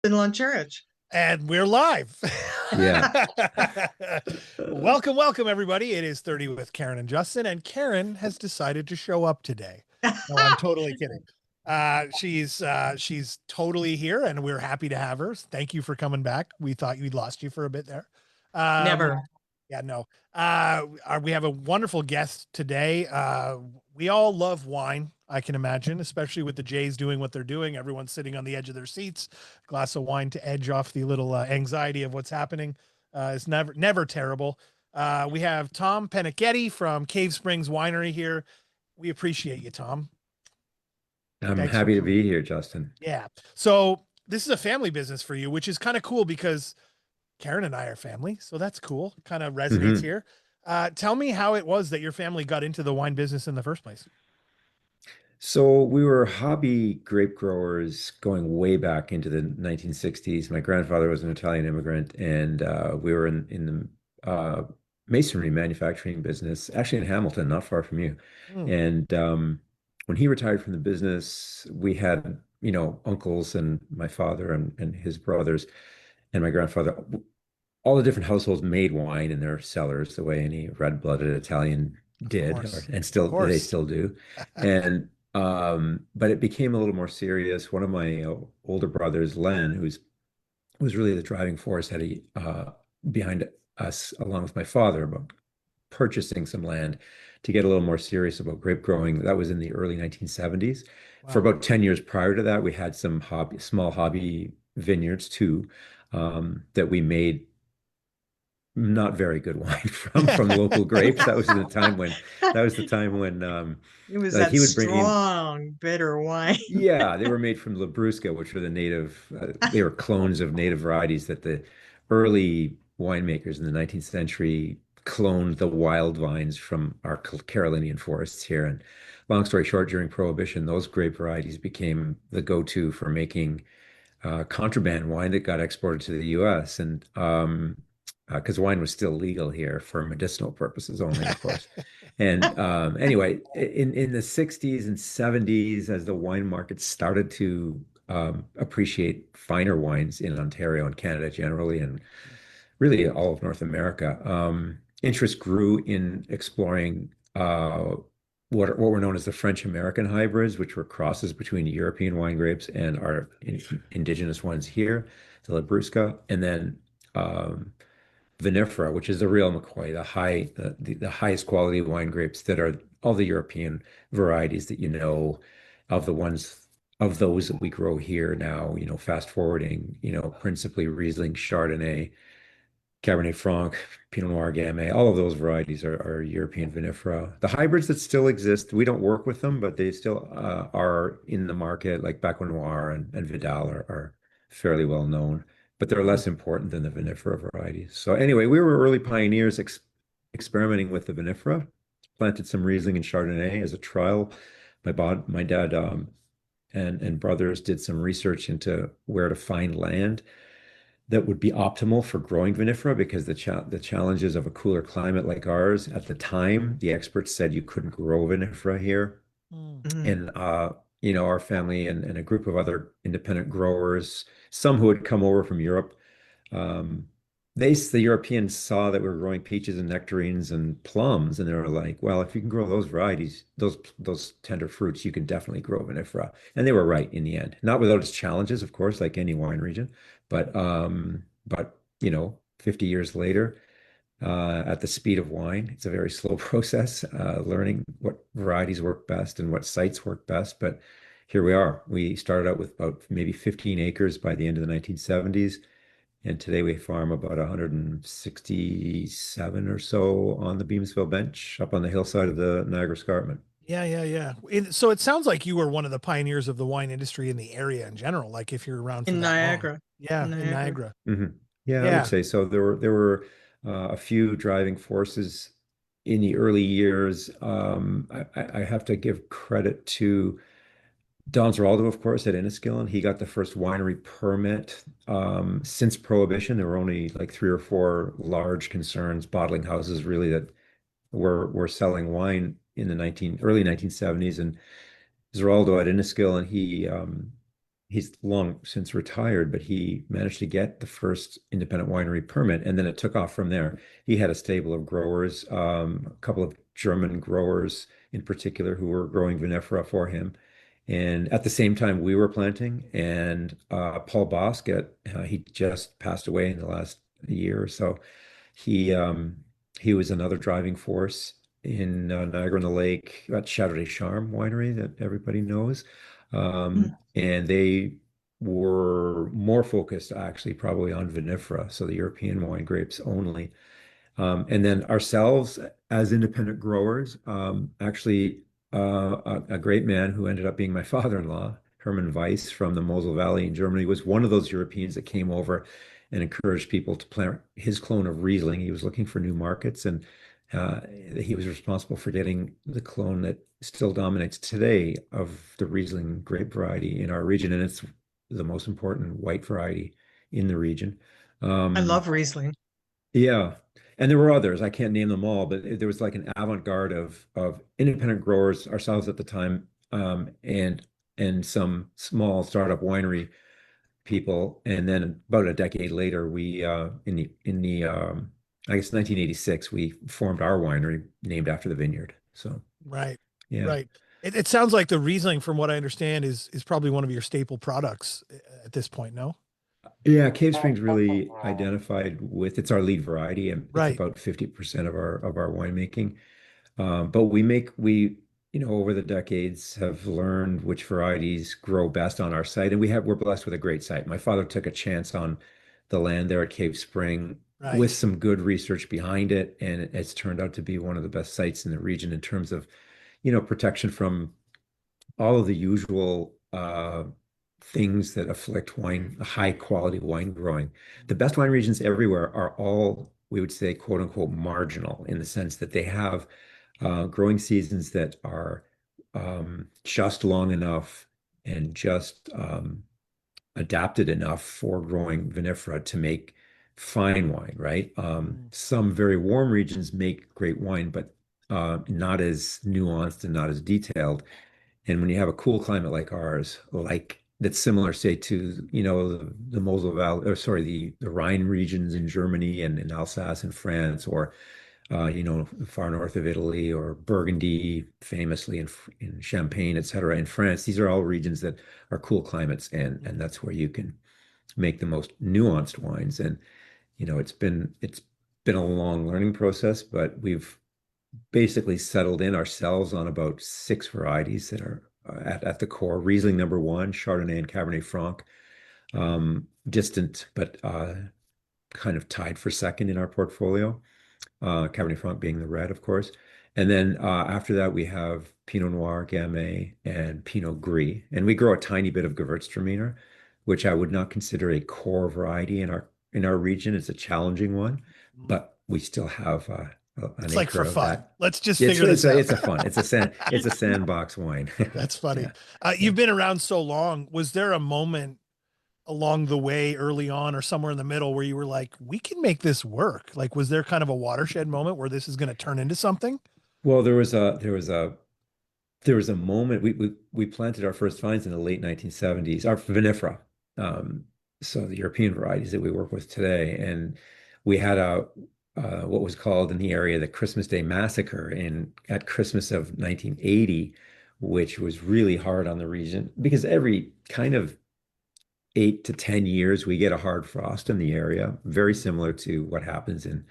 Finland Church. And we're live. Yeah. Welcome, everybody. It is 30 with Karen and Justin, and Karen has decided to show up today. No, I'm totally kidding. She's totally here, and we're happy to have her. Thank you for coming back. We thought we'd lost you for a bit there. Never. Yeah, no. We have a wonderful guest today. We all love wine, I can imagine, especially with the Jays doing what they're doing. Everyone's sitting on the edge of their seats, glass of wine to edge off the little anxiety of what's happening. It's never terrible. We have Tom Pennachetti from Cave Springs Winery here. We appreciate you, Tom. I'm Thanks for happy to coming. be here, Justin. Yeah. So this is a family business for you, which is kind of cool because Karen and I are family, so that's cool. Kind of resonates hmm here. Tell me how it was that your family got into the wine business in the first place. So we were hobby grape growers going way back into the 1960s. My grandfather was an Italian immigrant, and we were in the masonry manufacturing business, actually in Hamilton, not far from you. Hmm, And when he retired from the business, we had, uncles and my father and his brothers and my grandfather. All the different households made wine in their cellars the way any red-blooded Italian of did, course, and of still they course. still do. And but it became a little more serious. One of my older brothers, Len, who's was really the driving force, had behind us, along with my father, about purchasing some land to get a little more serious about grape growing. That was in the early 1970s. For Wow. about 10 years prior to that, we had some small hobby vineyards too, that we made not very good wine from local grapes. That was the time when It was like that he would bring in, strong, bitter wine. yeah, they were made from Labrusca, which were the native, they were clones of native varieties that the early winemakers in the 19th century cloned the wild vines from our Carolinian forests here. And long story short, during Prohibition, those grape varieties became the go-to for making contraband wine that got exported to the US. And because wine was still legal here for medicinal purposes only, of course. And anyway, in the 60s and 70s, as the wine market started to appreciate finer wines in Ontario and Canada generally, and really all of North America, interest grew in exploring what were known as the French American hybrids, which were crosses between European wine grapes and our indigenous ones here, the Labrusca, and then vinifera, which is the real McCoy, the highest quality wine grapes that are all the European varieties that of the ones of those that we grow here now, fast forwarding, principally Riesling, Chardonnay, Cabernet Franc, Pinot Noir, Gamay, all of those varieties are European vinifera. The hybrids that still exist, we don't work with them, but they still are in the market, like Bac Noir and Vidal are fairly well known, but they're less important than the vinifera varieties. So anyway, we were early pioneers experimenting with the vinifera, planted some Riesling and Chardonnay as a trial. My dad and brothers did some research into where to find land that would be optimal for growing vinifera because the challenges of a cooler climate like ours at the time, the experts said you couldn't grow vinifera here. Hmm. Mhm. And our family and a group of other independent growers, some who had come over from Europe, um, the Europeans saw that we were growing peaches and nectarines and plums, and they were like, "Well, if you can grow those varieties, those tender fruits, you can definitely grow vinifera." And they were right in the end. Not without its challenges, of course, like any wine region, but 50 years later, at the speed of wine, it's a very slow process, learning what varieties work best and what sites work best. But here we are. We started out with about maybe 15 acres by the end of the 1970s. And today we farm about 167 or so on the Beamsville Bench up on the hillside of the Niagara Escarpment. Yeah. So it sounds like you were one of the pioneers of the wine industry in the area in general. Like if you're around for In that long. Niagara. Yeah, In in Niagara. Niagara. hmm Yeah, I would Yeah. say so. There were a few driving forces in the early years. I have to give credit to Don Zeraldo, of course, at Enniskillen. He got the first winery permit since Prohibition. There were only like three or four large concerns, bottling houses, really, that were selling wine in the early 1970s. And Zeraldo at Enniskillen, he he's long since retired, but he managed to get the first independent winery permit, and then it took off from there. He had a stable of growers, a couple of German growers in particular who were growing vinifera for him. And at the same time, we were planting, and Paul Bosket, he just passed away in the last year or so. He he was another driving force in Niagara on the Lake at Chateau des Charmes winery that everybody knows. Mm. And they were more focused actually probably on vinifera, so the European wine grapes only. And then ourselves as independent growers, actually a great man who ended up being my father-in-law, Hermann Weiss from the Mosel Valley in Germany, was one of those Europeans that came over and encouraged people to plant his clone of Riesling. He was looking for new markets, and uh, he was responsible for getting the clone that still dominates today of the Riesling grape variety in our region, and it's the most important white variety in the region. I Um, love Riesling. yeah. And there were others. I can't name them all, but there was like an avant-garde of independent growers ourselves at the time, and some small startup winery people. And then about a decade later, we in the I guess 1986, we formed our winery named after the vineyard. So Right. yeah. Right. It sounds like the Riesling, from what I understand, is probably one of your staple products at this point, no? Yeah, Cave Spring's really identified with it's our lead variety, and it's Right. about 50% of our winemaking. But we over the decades have learned which varieties grow best on our site, and we're blessed with a great site. My father took a chance on the land there at Cave Spring with Right. some good research behind it, and it's turned out to be one of the best sites in the region in terms of, protection from all of the usual things that afflict high quality wine growing. The best wine regions everywhere are all, we would say, quote unquote, marginal in the sense that they have growing seasons that are just long enough and just adapted enough for growing vinifera to make fine wine, right? Mm. Some very warm regions make great wine, but not as nuanced and not as detailed. And when you have a cool climate like ours, like that's similar, say, to, the Mosel Valley, or sorry, the Rhine regions in Germany and in Alsace in France, or far north of Italy, or Burgundy, famously in Champagne, et cetera, in France. These are all regions that are cool climates, and that's where you can make the most nuanced wines. And it's been a long learning process, but we've basically settled in ourselves on about six varieties that are at the core. Riesling number one, Chardonnay and Cabernet Franc, distant but kind of tied for second in our portfolio. Cabernet Franc being the red, of course. And then after that, we have Pinot Noir, Gamay, and Pinot Gris. And we grow a tiny bit of Gewürztraminer, which I would not consider a core variety in our region. It's a challenging one, Mm. but we still have an It's like acre for of fun. that. Let's just It's figure this out. it's a fun. It's a sandbox wine. That's funny. Yeah, yeah. You've been around so long. Was there a moment along the way early on or somewhere in the middle where you were like, we can make this work? Like, was there kind of a watershed moment where this is going to turn into something? Well, there was a moment we planted our first vines in the late 1970s, our vinifera, um, so the European varieties that we work with today, and we had what was called in the area the Christmas Day Massacre in at Christmas of 1980, which was really hard on the region because every kind of 8 to 10 years we get a hard frost in the area, very similar to what happens in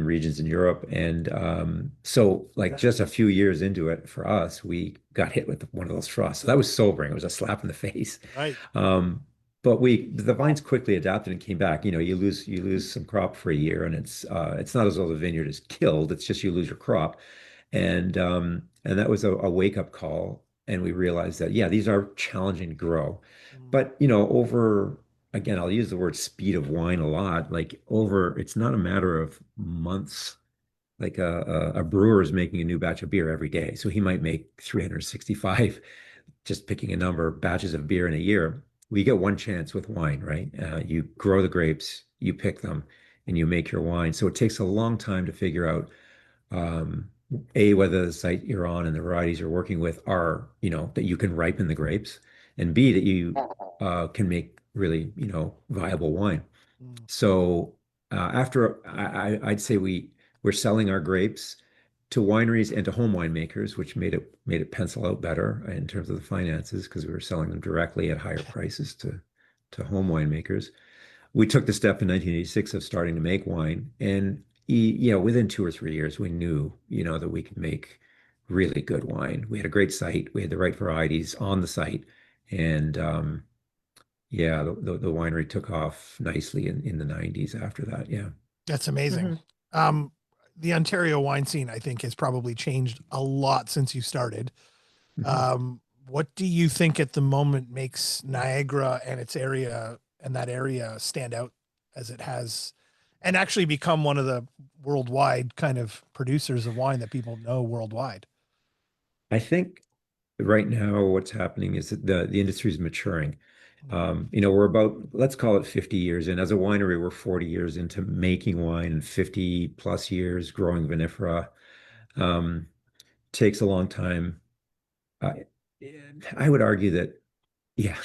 regions in Europe. And so, like, just a few years into it for us, we got hit with one of those frosts. So that was sobering. It was a slap in the face. Right. Um, but the vines quickly adapted and came back. You lose some crop for a year, and it's not as though the vineyard is killed. It's just you lose your crop, and that was a wake up call. And we realized that, yeah, these are challenging to grow, Mm. but over again, I'll use the word speed of wine a lot. Like, it's not a matter of months. Like a brewer is making a new batch of beer every day. So he might make 365, just picking a number, batches of beer in a year. We get one chance with wine, right? You grow the grapes, you pick them, and you make your wine. So it takes a long time to figure out, um, whether the site you're on and the varieties you're working with are, that you can ripen the grapes. and B, that you can make really, viable wine. Mm. So after I'd say we're selling our grapes to wineries and to home winemakers, which made it pencil out better in terms of the finances because we were selling them directly at higher prices to home winemakers. We took the step in 1986 of starting to make wine, and within 2 or 3 years, we knew, that we could make really good wine. We had a great site, we had the right varieties on the site, and yeah, the winery took off nicely in the 90s after that. Yeah. That's amazing. Hmm. Um, the Ontario wine scene, I think, has probably changed a lot since you started. Mhm. What do you think at the moment makes Niagara and its area and that area stand out as it has and actually become one of the worldwide kind of producers of wine that people know worldwide? I think right now what's happening is that the industry is maturing. We're about, let's call it 50 years in. As a winery, we're 40 years into making wine and 50 plus years growing vinifera. Um, Takes a long time. I, I would argue that, yeah,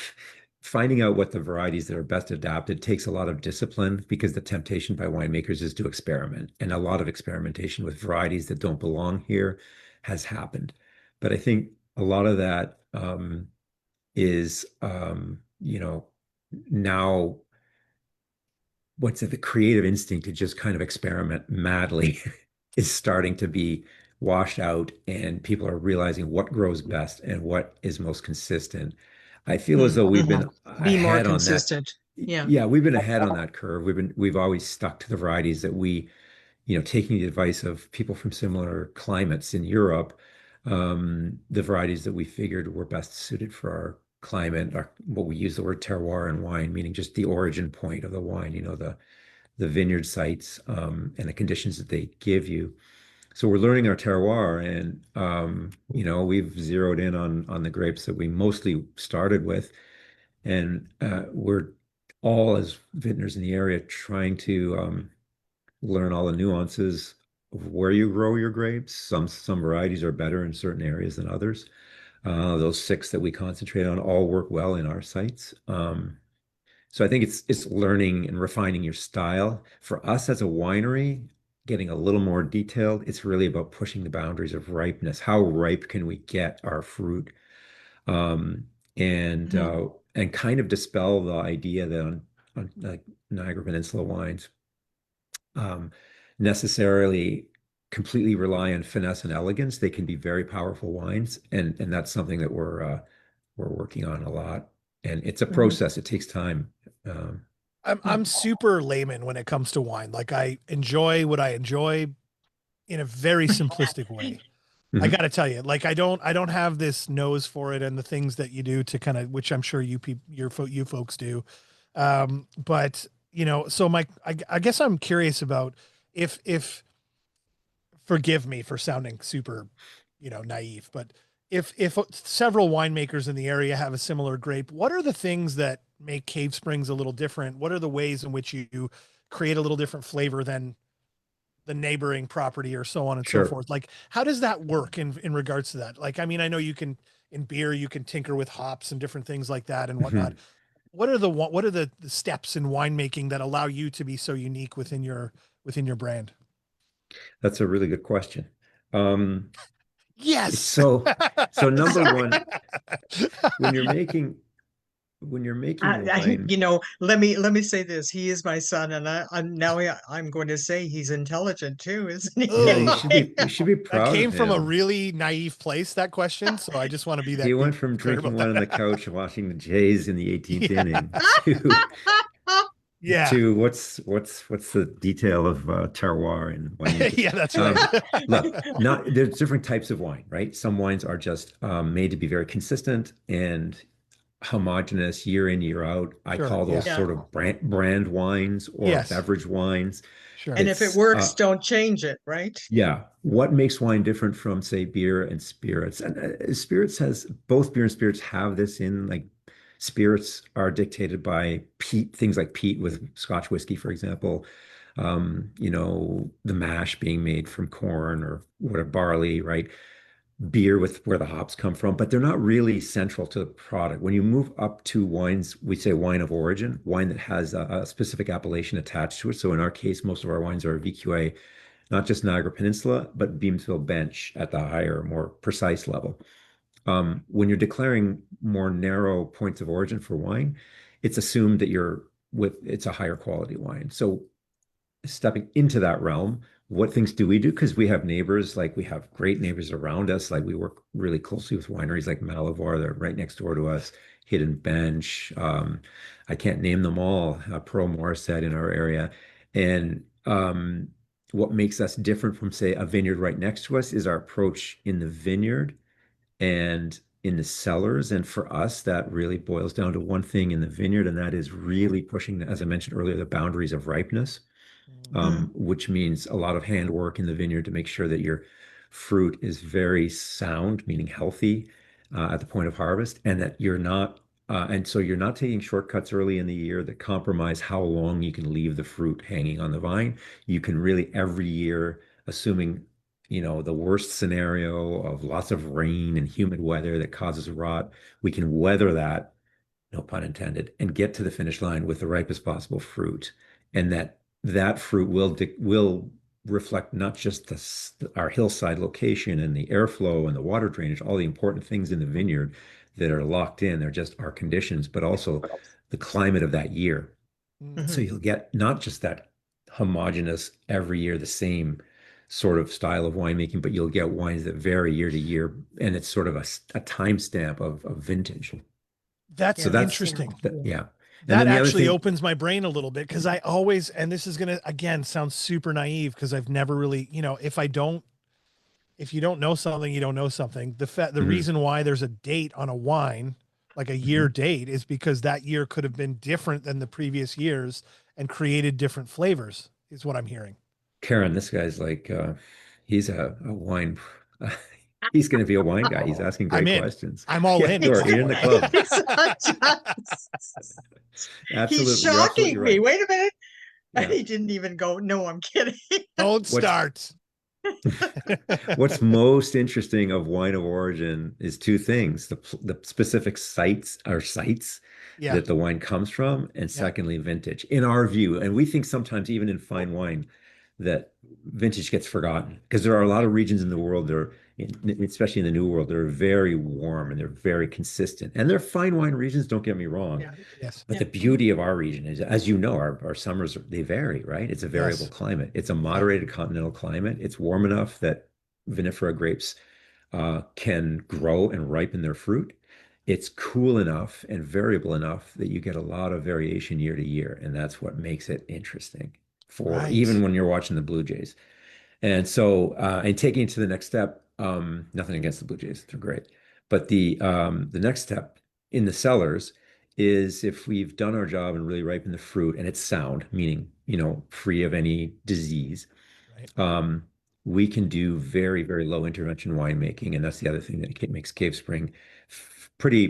finding out what the varieties that are best adapted takes a lot of discipline because the temptation by winemakers is to experiment. And a lot of experimentation with varieties that don't belong here has happened. But I think a lot of that is, now what's it, the creative instinct to just kind of experiment madly is starting to be washed out, and people are realizing what grows best and what is most consistent. I feel as though we've Hmm. been Be more ahead on that. consistent. Yeah. Yeah, we've been ahead on that curve. We've always stuck to the varieties that taking the advice of people from similar climates in Europe, the varieties that we figured were best suited for our climate are what we use the word terroir in wine, meaning just the origin point of the wine, the vineyard sites, and the conditions that they give you. So we're learning our terroir, and we've zeroed in on the grapes that we mostly started with, and we're all as vintners in the area trying to learn all the nuances of where you grow your grapes. Some varieties are better in certain areas than others. Those six that we concentrate on all work well in our sites. So I think it's learning and refining your style. For us as a winery, getting a little more detailed, it's really about pushing the boundaries of ripeness. How ripe can we get our fruit? Um, and Hmm. uh, and kind of dispel the idea that on like Niagara Peninsula wines um, necessarily completely rely on finesse and elegance. They can be very powerful wines, and that's something that we're working on a lot. And it's a Hmm. process. It takes time. Um, I'm super layman when it comes to wine. Like I enjoy what I enjoy in a very simplistic way. I mhm. got to tell you, like I don't have this nose for it and the things that you do to kind of, which I'm sure you folks do. But so I guess I'm curious about if forgive me for sounding super, naive, but if several winemakers in the area have a similar grape, what are the things that make Cave Springs a little different? What are the ways in which you create a little different flavor than the neighboring property or so on and so Sure. forth? Like, how does that work in regards to that? Like, I mean, I know you can in beer, you can tinker with hops and different things like that and whatnot. Mhm. What are the steps in winemaking that allow you to be so unique within your brand? That's a really good question. Um, Yes. so so number Sorry. one, when you're making when you're making wine, let me say this. He is my son, and I'm going to say he's intelligent too, isn't yeah, he? you Oh, should be you should be that proud of came from a him. really naive place, that question. So I just want to He be went from clear drinking about wine on the that. couch and watching the Jays in the 18th Yeah. inning to Yeah. to what's the detail of terroir and winemaking. Yeah, that's right. Um, Look, not there's different types of wine, right? Some wines are just made to be very consistent and homogeneous year in, year out. I Sure. call Yeah. those Yeah. sort of brand wines or Yes. beverage wines. Sure. And if it It's works, don't change it, right? Yeah. What makes wine different from, say, beer and spirits? And spirits has both beer and spirits have this in like spirits are dictated by peat, things like peat with Scotch whiskey, for example. The mash being made from corn or what barley, right? beer with where the hops come from, but they're not really central to the product. When you move up to wines, we say wine of origin, wine that has a specific appellation attached to it. So in our case, most of our wines are VQA, not just Niagara Peninsula, but Beamsville Bench at the higher, more precise level. When you're declaring more narrow points of origin for wine, it's assumed that it's a higher quality wine. So stepping into that realm, what things do we do? Because we have neighbors, like we have great neighbors around us. Like we work really closely with wineries like Malavar, they're right next door to us, Hidden Bench. I can't name them all, Pearl Morissette in our area. And what makes us different from, say, a vineyard right next to us is our approach in the vineyard and in the cellars. And for us, that really boils down to one thing in the vineyard, and that is really pushing, as I mentioned earlier, the boundaries of ripeness, Mm. which means a lot of handwork in the vineyard to make sure that your fruit is very sound, meaning healthy, at the point of harvest, and that and so you're not taking shortcuts early in the year that compromise how long you can leave the fruit hanging on the vine. You can really every year, assuming, the worst scenario of lots of rain and humid weather that causes rot, we can weather that, no pun intended, and get to the finish line with the ripest possible fruit. And that fruit will reflect not just our hillside location and the airflow and the water drainage, all the important things in the vineyard that are locked in. They're just our conditions, but also the climate of that year. So Mhm. you'll get not just that homogeneous every year, the same sort of style of winemaking, but you'll get wines that vary year to year, and it's sort of a timestamp of vintage. That's So Yes. interesting. yeah. And That then the other actually thing, opens my brain a little bit because I always, and this is going to, again, sound super naive because I've never really, if you don't know something, you don't know something. The Mhm, reason why there's a date on a wine, like a year mhm. date, is because that year could have been different than the previous years and created different flavors, is what I'm hearing. Karen, this guy's like, he's a wine, he's going to be a wine guy. He's asking I'm great in. questions. I'm all Yeah, in. you are. You're in the club. He's not just- he's Absolutely. You're absolutely shocking me. right. Wait a minute. And Yeah. he didn't even go, no, I'm kidding. Don't What's start. What's most interesting of wine of origin is two things: the specific sites Yeah. that the wine comes from, and Yeah. secondly, vintage. In our view, and we think sometimes even in fine wine that vintage gets forgotten because there are a lot of regions in the world that are, especially in the New World, that are very warm and they're very consistent. And they're fine wine regions, don't get me wrong. Yeah. Yes. But Yeah. the beauty of our region is, as you know, our summers, they vary, right? It's a variable Yes. climate. It's a Yeah. moderated continental climate. It's warm enough that vinifera grapes can grow and ripen their fruit. It's cool enough and variable enough that you get a lot of variation year to year. And that's what makes it interesting for even Right. when you're watching the Blue Jays. And so, and taking it to the next step, nothing against the Blue Jays, they're great. But the next step in the cellars is if we've done our job and really ripened the fruit and it's sound, meaning, free of any disease, Right. um, we can do very, very low intervention winemaking. And that's the other thing that makes Cave Spring pretty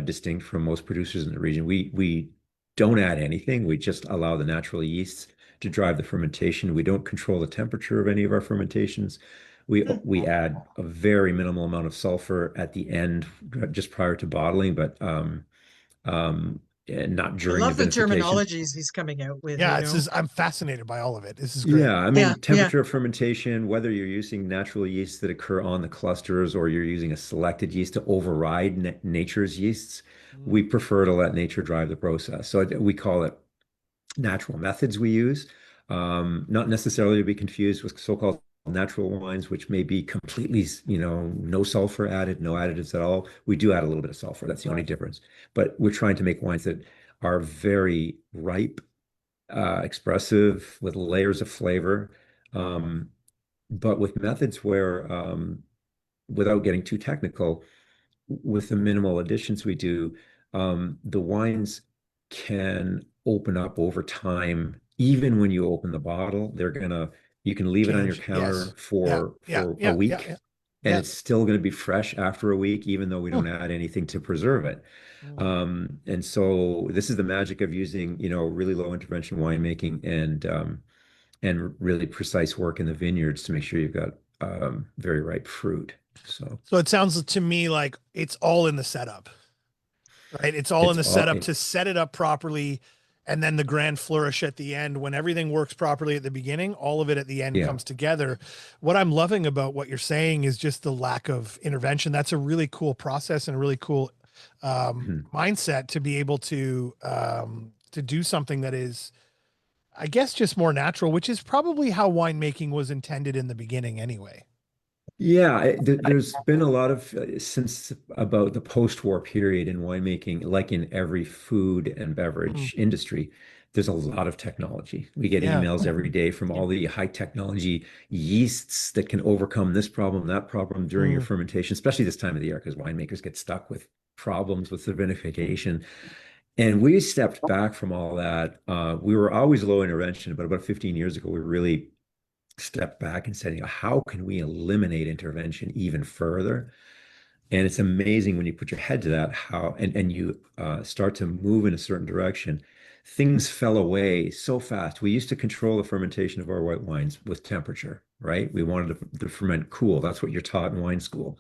distinct from most producers in the region. We don't add anything. We just allow the natural yeasts to drive the fermentation. We don't control the temperature of any of our fermentations. We add a very minimal amount of sulfur at the end, just prior to bottling, but and not I during the love the vinification. terminologies he's coming out with, Yeah. I'm fascinated by all of it. This is great. Yeah, I Yeah, mean, yeah. temperature of fermentation, whether you're using natural yeasts that occur on the clusters or you're using a selected yeast to override nature's yeasts, we Mm. prefer to let nature drive the process. So we call it natural methods we use, not necessarily to be confused with so-called natural wines, which may be completely, no sulfur added, no additives at all. We do add a little bit of sulfur. That's the only difference. But we're trying to make wines that are very ripe, expressive, with layers of flavor, um, but with methods where, without getting too technical, with the minimal additions we do, the wines can open up over time. Even when you open the bottle, you can leave it on your Change. Yes. counter Yeah. Yeah. for a Yeah. Yeah. week, Yeah. and Yeah. it's still going to be fresh after a week, even though we Hmm. don't add anything to preserve it. Mm. And so this is the magic of using, really low intervention winemaking and really precise work in the vineyards to make sure you've got very ripe fruit. So So it sounds to me like it's all in the setup, right? It's all in it's the all setup to set it up properly. And then the grand flourish at the end, when everything works properly at the beginning, all of it at the end yeah. comes together. What I'm loving about what you're saying is just the lack of intervention. That's a really cool process and a really cool Mhm. mindset to be able to do something that is, I guess, just more natural, which is probably how winemaking was intended in the beginning anyway. Yeah, there's been a lot of since about the post-war period in winemaking, like in every food and Mm, beverage industry, there's a lot of technology. We get yeah. emails every day from all the high technology yeasts that can overcome this problem, that problem during your Mm, fermentation, especially this time of the year, because winemakers get stuck with problems with the vinification. And we stepped back from all that. We were always low intervention, but about 15 years ago, we really stepped back and said, how can we eliminate intervention even further? And it's amazing when you put your head to that, how and you start to move in a certain direction. Things fell away so fast. We used to control the fermentation of our white wines with temperature, right? We wanted to ferment cool. That's what you're taught in wine school.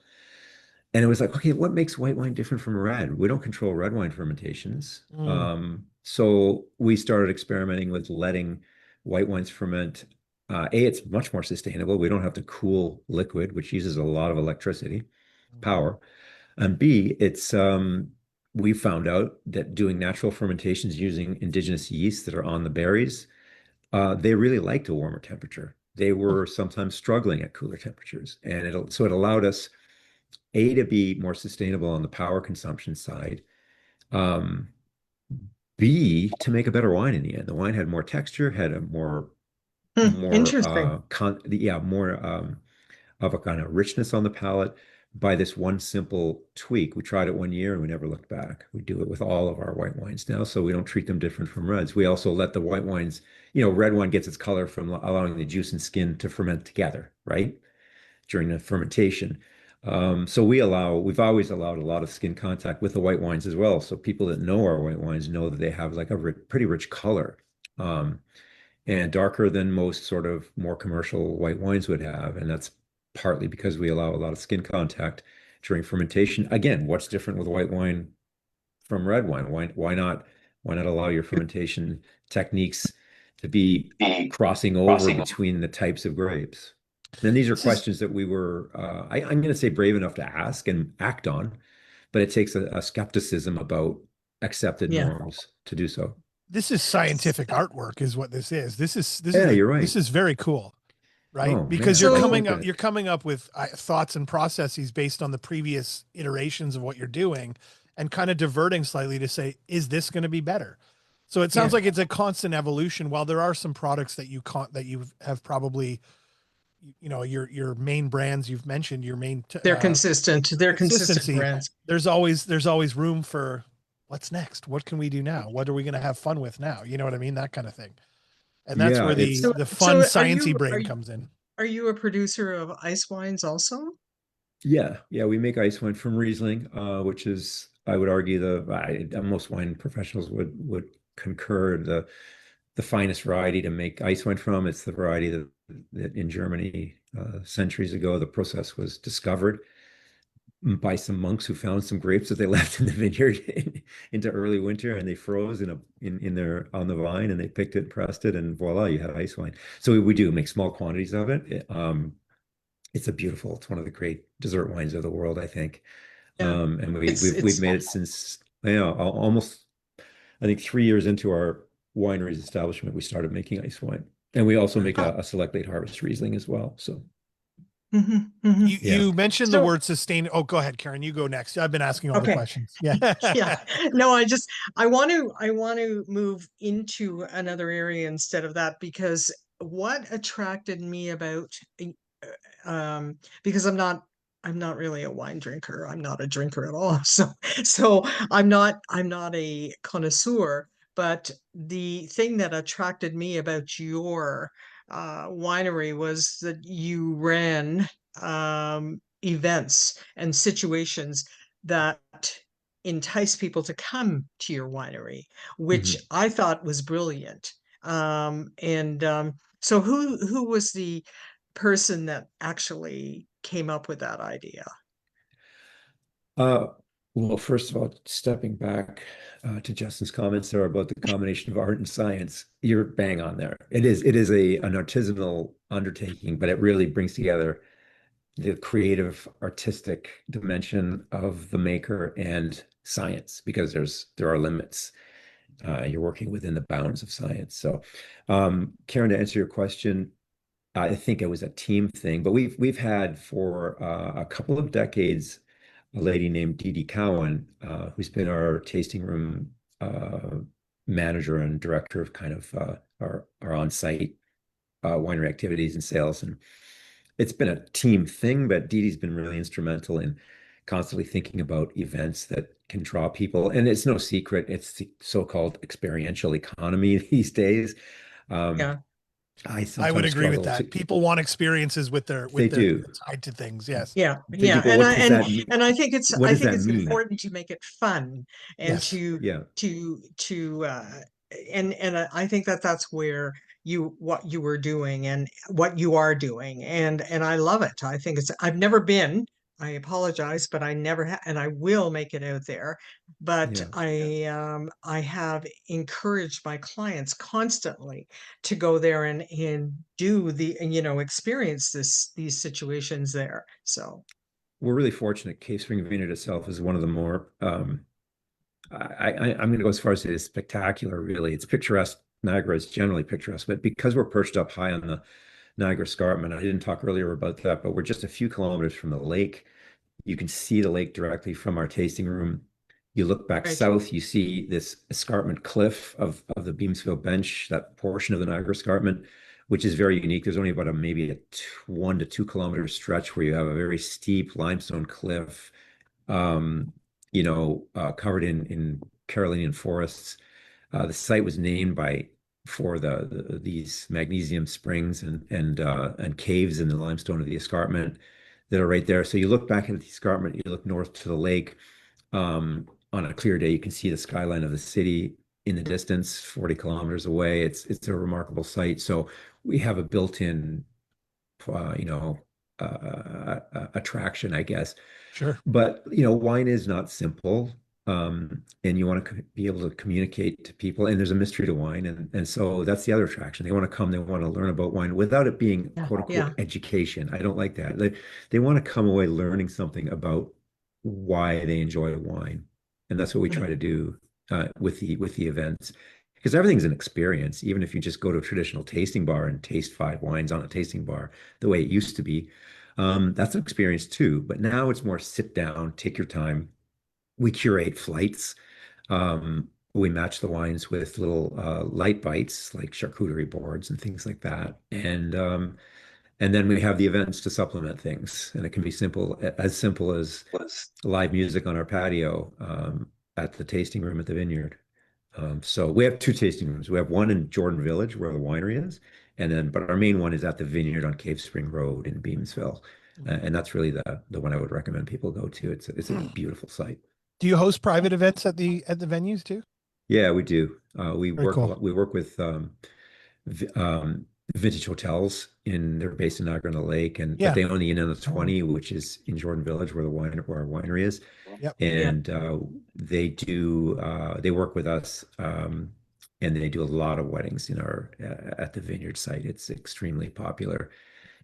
And it was like, okay, what makes white wine different from red? We don't control red wine fermentations. mm, So we started experimenting with letting white wines ferment. It's much more sustainable. We don't have to cool liquid, which uses a lot of electricity, power. And B, we found out that doing natural fermentations using indigenous yeasts that are on the berries, they really liked a warmer temperature. They mm. were sometimes struggling at cooler temperatures. And it allowed us to be more sustainable on the power consumption side. Um, B, to make a better wine in the end. The wine had more texture, had a more Interesting. more of a kind of richness on the palate by this one simple tweak. We tried it 1 year and we never looked back. We do it with all of our white wines now, so we don't treat them different from reds. We also let the white wines, red wine gets its color from allowing the juice and skin to ferment together, right? During the fermentation. So we've always allowed a lot of skin contact with the white wines as well. So people that know our white wines know that they have like a pretty rich color, and darker than most sort of more commercial white wines would have. And that's partly because we allow a lot of skin contact during fermentation. Again, what's different with white wine from red wine? Why not allow your fermentation techniques to be crossing over between the types of grapes? And these are This is questions that we were, I'm going to say, brave enough to ask and act on, but it takes a skepticism about accepted Yeah. norms to do so. this is scientific artwork, is what this is. Yeah, you're right. This is very cool, right? Oh Because man, you're I So, coming think up, that, you're coming up with thoughts and processes based on the previous iterations of what you're doing, and kind of diverting slightly to say, is this going to be better? So it sounds yeah, like it's a constant evolution. While there are some products that that you have probably, your main brands you've mentioned, your main they're consistent. They're consistent consistency, brands. there's always room for what's next, what can we do now, what are we going to have fun with now, you know what I mean, that kind of thing. And that's yeah, where it's the So, the fun so sciencey brain comes in. are you a producer of ice wines also? yeah. We make ice wine from Riesling, which is, I would argue, most wine professionals would concur the finest variety to make ice wine from. It's the variety that in Germany centuries ago the process was discovered by some monks who found some grapes that they left in the vineyard into early winter, and they froze in their on the vine, and they picked it, pressed it, and voila, you had ice wine. So we do make small quantities of it. It's one of the great dessert wines of the world, I think. Yeah, And we've it's made it since, almost, I think, 3 years into our winery's establishment, we started making ice wine. And we also make oh, a select late harvest Riesling as well. So You yeah. you mentioned the So, word sustain. Oh, go ahead, Karen, you go next. I've been asking all the okay. questions. Yeah. Yeah. No, I want to move into another area instead of that, because what attracted me about because I'm not really a wine drinker. I'm not a drinker at all. So I'm not a connoisseur, but the thing that attracted me about your winery was that you ran events and situations that entice people to come to your winery, which Mhm. I thought was brilliant. And so who was the person that actually came up with that idea? Uh, well, first of all, stepping back to Justin's comments there about the combination of art and science, you're bang on there. It is an artisanal undertaking, but it really brings together the creative, artistic dimension of the maker and science because there are limits. You're working within the bounds of science. So, Karen, to answer your question, I think it was a team thing, but we've had for a couple of decades a lady named Dee Dee Cowan, who's been our tasting room uh, manager and director of kind of our on-site winery activities and sales. And it's been a team thing, but Dee Dee's been really instrumental in constantly thinking about events that can draw people. And it's no secret, it's the so-called experiential economy these days. Um, Yeah. I I would sometimes agree with struggle to, that. People want experiences with they their do. tied to things. Yes. Yeah, They do, yeah, but what does that mean? and I think it's What I does think that it's mean? important to make it fun and Yes. Yeah. to and I think that that's where you what you were doing and what you are doing and I love it. I think it's I've never been. I apologize, but I never and I will make it out there. But Yeah. I have encouraged my clients constantly to go there and do the and experience these situations there. So We're really fortunate. Cave Spring Vineyard itself is one of the more I'm going to go as far as it is spectacular, really. It's picturesque. Niagara is generally picturesque, but because we're perched up high on the Niagara Escarpment, I didn't talk earlier about that, but we're just a few kilometers from the lake. You can see the lake directly from our tasting room. You look back right. south, you see this escarpment cliff of the Beamsville Bench, that portion of the Niagara Escarpment, which is very unique. There's only about maybe a 1 to 2 kilometer stretch where you have a very steep limestone cliff, um, covered in Carolinian forests. The site was named by for these magnesium springs and caves in the limestone of the escarpment that are right there. So you look back at the escarpment, you look north to the lake. On a clear day, you can see the skyline of the city in the distance, 40 kilometers away. It's a remarkable site. So we have a built-in, attraction, I guess. Sure. But wine is not simple, and you want to be able to communicate to people. And there's a mystery to wine, and so that's the other attraction. They want to come, they want to learn about wine without it being Yeah, quote yeah. unquote education. I don't like that. They want to come away learning something about why they enjoy wine, and that's what we try to do with the events. Because everything's an experience, even if you just go to a traditional tasting bar and taste 5 wines on a tasting bar, the way it used to be. That's an experience too, but now it's more sit down, take your time. We curate flights. We match the wines with little light bites like charcuterie boards and things like that. And then we have the events to supplement things. And it can be simple as live music on our patio at the tasting room at the vineyard. So we have 2 tasting rooms. We have one in Jordan Village where the winery is, but our main one is at the vineyard on Cave Spring Road in Beamsville, and that's really the one I would recommend people go to. It's a beautiful site. Do you host private events at the venues too? Yeah, we do. We Very work a cool. lot. We work with v vintage hotels they're based in Niagara on the Lake, but Yeah. they own the Inn on the 20, which is in Jordan Village where our winery is. Yep. Yeah. And they work with us, and they do a lot of weddings in our at the vineyard site. It's extremely popular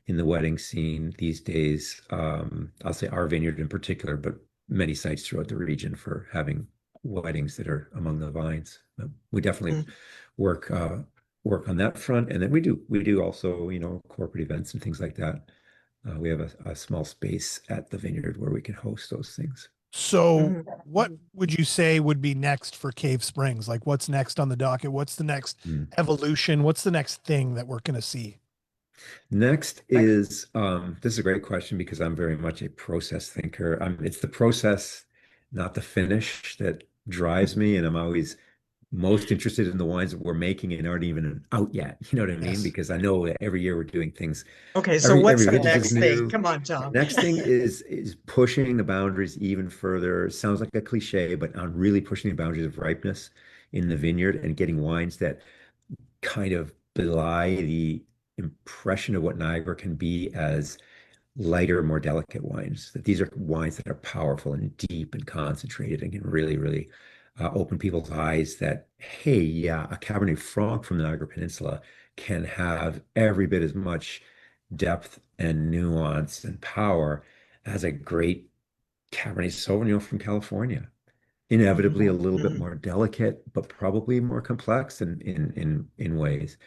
in the wedding scene these days. I'll say our vineyard in particular, but many sites throughout the region for having weddings that are among the vines. We definitely Mm. work work on that front, and then we do also corporate events and things like that. We have a small space at the vineyard where we can host those things. So Mhm. what would you say would be next for Cave Springs? Like what's next on the docket? What's the next Mm. evolution? What's the next thing that we're going to see? Next is this is a great question because I'm very much a process thinker. It's the process, not the finish, that drives me, and I'm always most interested in the wines that we're making and aren't even out yet. You know what I mean? Yes. Because I know that every year we're doing things. Okay, so Every what's the vintage is next thing? new. Come on, The Tom. next thing is pushing the boundaries even further. Sounds like a cliche, but I'm really pushing the boundaries of ripeness in the vineyard and getting wines that kind of belie the impression of what Niagara can be as lighter, more delicate wines. That these are wines that are powerful and deep and concentrated and can really, really open people's eyes that, hey, yeah, a Cabernet Franc from the Niagara Peninsula can have every bit as much depth and nuance and power as a great Cabernet Sauvignon from California. Inevitably a Mhm, little bit mhm. more delicate, but probably more complex in ways.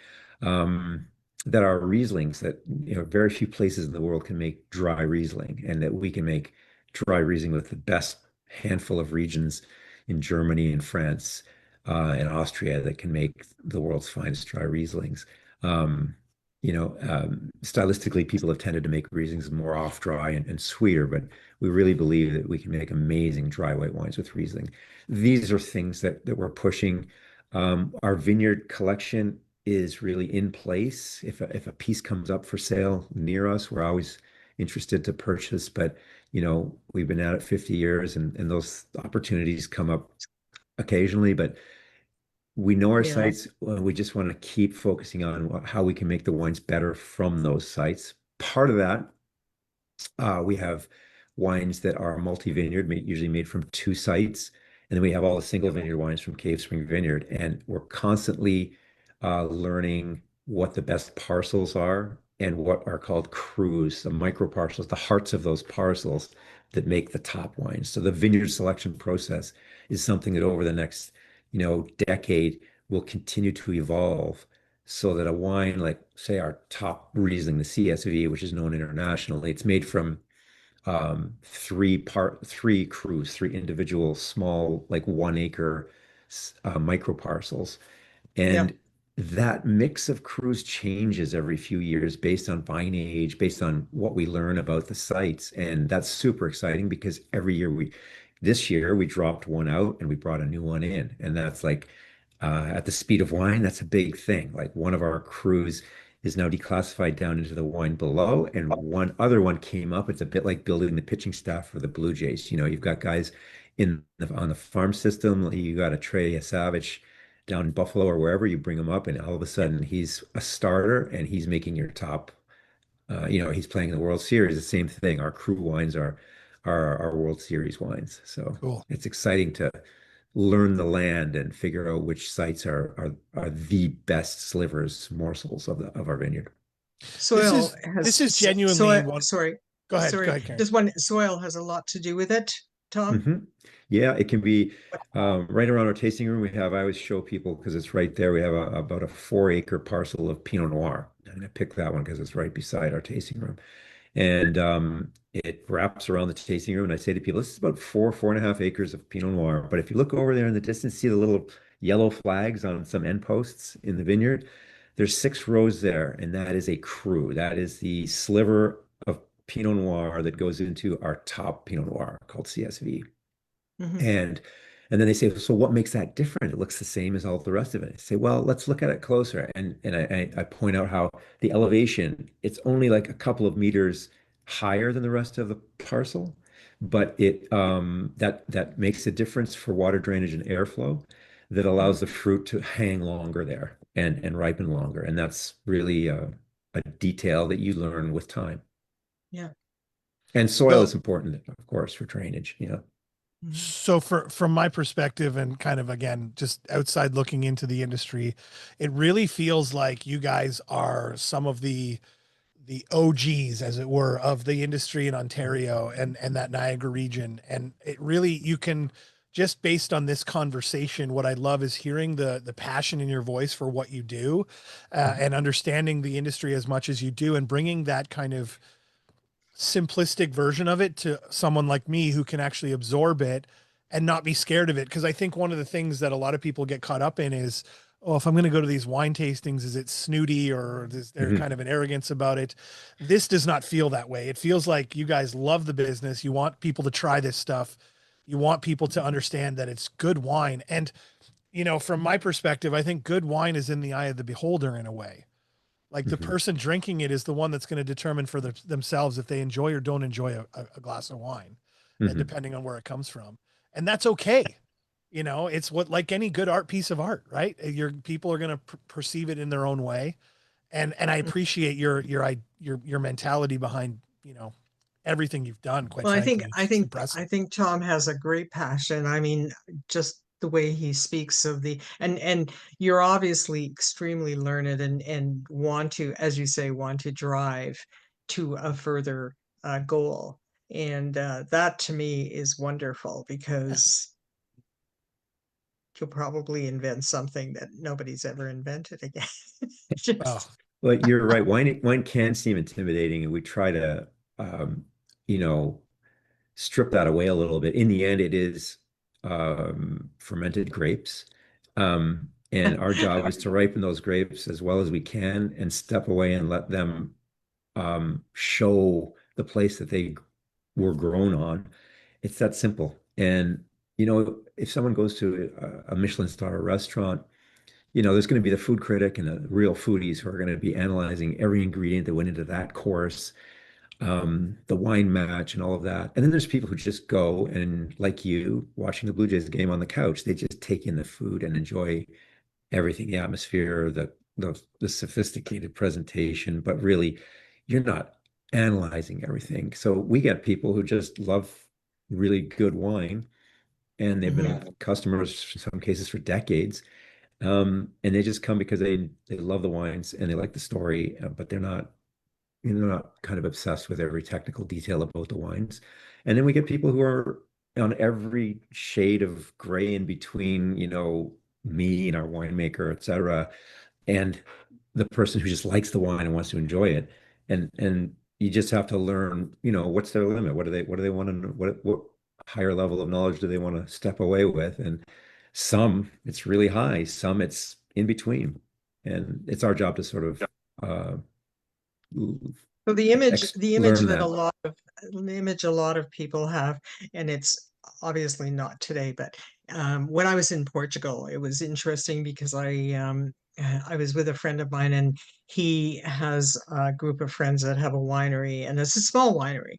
Um, that are Rieslings that very few places in the world can make dry Riesling, and that we can make dry Riesling with the best handful of regions in Germany and France and Austria that can make the world's finest dry Rieslings. Um, Stylistically, people have tended to make Rieslings more off dry and sweeter, but we really believe that we can make amazing dry white wines with Riesling. These are things that we're pushing. Our vineyard collection is really in place. If a piece comes up for sale near us, we're always interested to purchase. But we've been at it 50 years, and those opportunities come up occasionally. But we know our Yeah, sites. We just want to keep focusing on how we can make the wines better from those sites. Part of that we have wines that are multi-vineyard, usually made from two sites. And then we have all the single vineyard wines from Cave Spring Vineyard. And we're constantly learning what the best parcels are and what are called crus, the micro parcels, the hearts of those parcels that make the top wines. So the vineyard selection process is something that over the next, decade will continue to evolve so that a wine like, say, our top Riesling, the CSV, which is known internationally, it's made from three crus, three individual small, like 1 acre micro parcels. yeah. And that mix of crus changes every few years based on vine age, based on what we learn about the sites. And that's super exciting because every year this year we dropped one out and we brought a new one in. And that's like, at the speed of wine, that's a big thing. Like one of our crus is now declassified down into the wine below, and one other one came up. It's a bit like building the pitching staff for the Blue Jays. You've got guys on the farm system. You got a Trey Savage down in Buffalo or wherever, you bring him up, and all of a sudden he's a starter and he's making your top. He's playing the World Series. The same thing. Our crew wines are our World Series wines. So Cool. it's exciting to learn the land and figure out which sites are the best slivers, morsels of our vineyard. This Soil is has this is genuinely one. sorry, Go ahead. Go sorry. ahead, Karen. Just one, soil has a lot to do with it, Tom. hmm Yeah, it can be right around our tasting room. I always show people because it's right there. We have about a 4 acre parcel of Pinot Noir. And I picked that one because it's right beside our tasting room. And it wraps around the tasting room. And I say to people, this is about 4.5 acres of Pinot Noir. But if you look over there in the distance, see the little yellow flags on some end posts in the vineyard? There's 6 rows there, and that is a cru. That is the sliver of Pinot Noir that goes into our top Pinot Noir called CSV. Hmm. And and then they say, so what makes that different? It looks the same as all the rest of it. I say, well, let's look at it closer. And I point out how the elevation, it's only like a couple of meters higher than the rest of the parcel, but it that makes a difference for water drainage and airflow that allows the fruit to hang longer there and ripen longer. And that's really a detail that you learn with time. Yeah. And soil So is important, of course, for drainage. Mhm. so from my perspective and kind of again just outside looking into the industry, it really feels like you guys are some of the OGs, as it were, of the industry in Ontario and that Niagara region. And it really, you can just based on this conversation, what I love is hearing the passion in your voice for what you do, and understanding the industry as much as you do, and bringing that kind of simplistic version of it to someone like me who can actually absorb it and not be scared of it. Because I think one of the things that a lot of people get caught up in is, oh, if I'm going to go to these wine tastings, is it snooty or is there Mhm. kind of an arrogance about it? This does not feel that way. It feels like you guys love the business. You want people to try this stuff. You want people to understand that it's good wine. And, from my perspective, I think good wine is in the eye of the beholder in a way. Like the Mhm. person drinking it is the one that's going to determine for themselves if they enjoy or don't enjoy a glass of wine, Mhm. depending on where it comes from. And that's okay. It's what, like any good art piece of art, right? Your people are going to perceive it in their own way. And I appreciate your mentality behind, everything you've done, quite Well, frankly. It's just impressive. I think Tom has a great passion. I mean, just the way he speaks of the and you're obviously extremely learned and want to, as you say, want to drive to a further goal. And that to me is wonderful because you'll probably invent something that nobody's ever invented again. Oh, Just Well, you're right. Wine can seem intimidating, and we try to, um, you know, strip that away a little bit. In the end, it is fermented grapes. And our job is to ripen those grapes as well as we can and step away and let them show the place that they were grown on. It's that simple. And, if someone goes to a Michelin star restaurant, there's going to be the food critic and the real foodies who are going to be analyzing every ingredient that went into that course, the wine match and all of that. And then there's people who just go and, like you, watching the Blue Jays game on the couch, they just take in the food and enjoy everything, the atmosphere, the sophisticated presentation, but really you're not analyzing everything. So we get people who just love really good wine and they've been Mhm. customers in some cases for decades. And they just come because they love the wines and they like the story, but they're not kind of obsessed with every technical detail about the wines. And then we get people who are on every shade of gray in between, me and our winemaker, et cetera, and the person who just likes the wine and wants to enjoy it. And you just have to learn, what's their limit? What do they want to, what higher level of knowledge do they want to step away with? And some it's really high, some it's in between. And it's our job to sort of uh, So the image learn that that. the image a lot of people have, and it's obviously not today, but when I was in Portugal, it was interesting because I was with a friend of mine, and he has a group of friends that have a winery, and it's a small winery.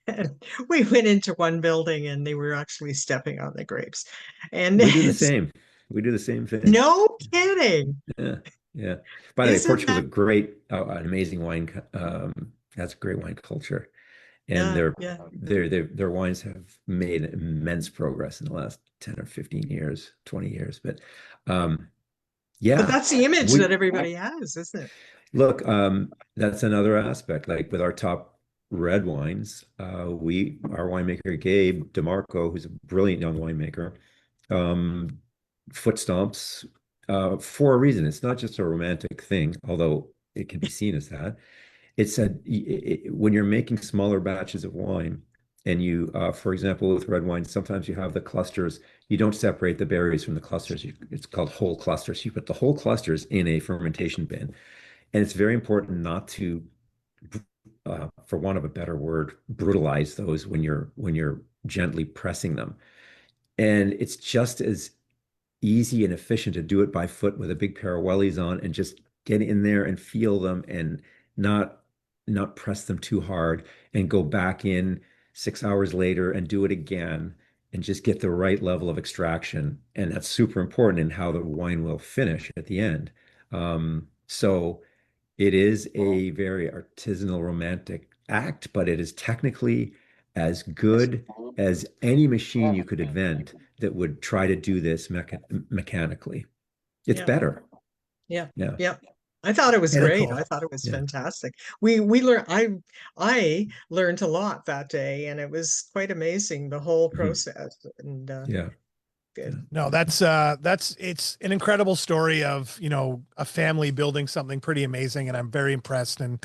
And we went into one building, and they were actually stepping on the grapes, and We do the it's same. We do the same thing. no kidding, Yeah, yeah. By the way, isn't Portugal's a that? great, an amazing that's a great wine culture, and Yeah, their yeah. their their their wines have made immense progress in the last 10 or 15 years, 20 years. But um, But yeah, that's the image that we everybody has, isn't it? look. That's another aspect. Like with our top red wines, our winemaker Gabe DeMarco, who's a brilliant young winemaker, um, foot stomps for a reason. It's not just a romantic thing, although it can be seen as that. It's when you're making smaller batches of wine, and for example, with red wine, sometimes you have the clusters. You don't separate the berries from the clusters. It's called whole clusters. You put the whole clusters in a fermentation bin, and it's very important not to, for want of a better word, brutalize those when you're gently pressing them. And it's just as easy and efficient to do it by foot with a big pair of wellies on and just get in there and feel them and not not press them too hard and go back in 6 hours later and do it again and just get the right level of extraction. And that's super important in how the wine will finish at the end. So it is a very artisanal, romantic act, but it is technically as good as any machine you could invent that would try to do this mechanically. It's Yeah, better. yeah, Yeah. yeah. I thought it was very great. I cool. thought it was Yeah. fantastic. We learned I learned a lot that day, and it was quite amazing the whole Mhm. process. And Yeah. good. Yeah. No, that's it's an incredible story of, a family building something pretty amazing, and I'm very impressed. And,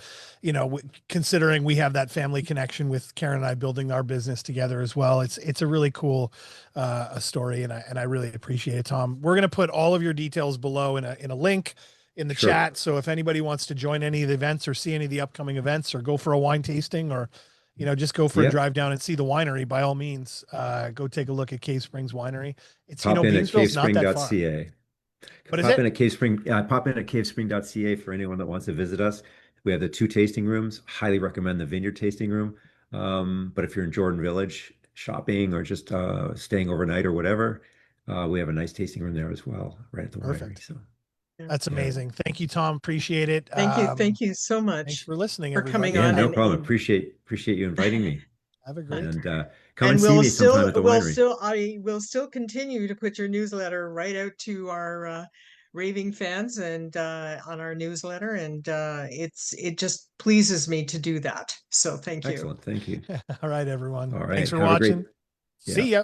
considering we have that family connection with Karen and I building our business together as well, it's a really cool a story, and I really appreciate it, Tom. We're gonna put all of your details below in a link in the Sure. chat. So if anybody wants to join any of the events or see any of the upcoming events or go for a wine tasting or just go for a Yeah. drive down and see the winery, by all means, go take a look at Cave Springs Winery. It's, Pop in at Beamsville's not that far. cavespring.ca. What is Pop it? in at cavespring.ca for anyone that wants to visit us. We have the two tasting rooms. Highly recommend the vineyard tasting room. But if you're in Jordan Village shopping or just staying overnight or whatever, we have a nice tasting room there as well, right at the winery. Perfect. So That's Yeah. amazing. Thank you, Tom. Appreciate it. Thank you so Thanks much for listening, for coming everybody. Yeah, on, no problem. Appreciate you inviting me. Have a great And come and and see me sometime at the winery. I will still continue to put your newsletter right out to our raving fans and on our newsletter, and it just pleases me to do that. So thank you. Excellent. Thank you. All right, everyone. All Thanks right. for Have a great, watching. yeah. See ya.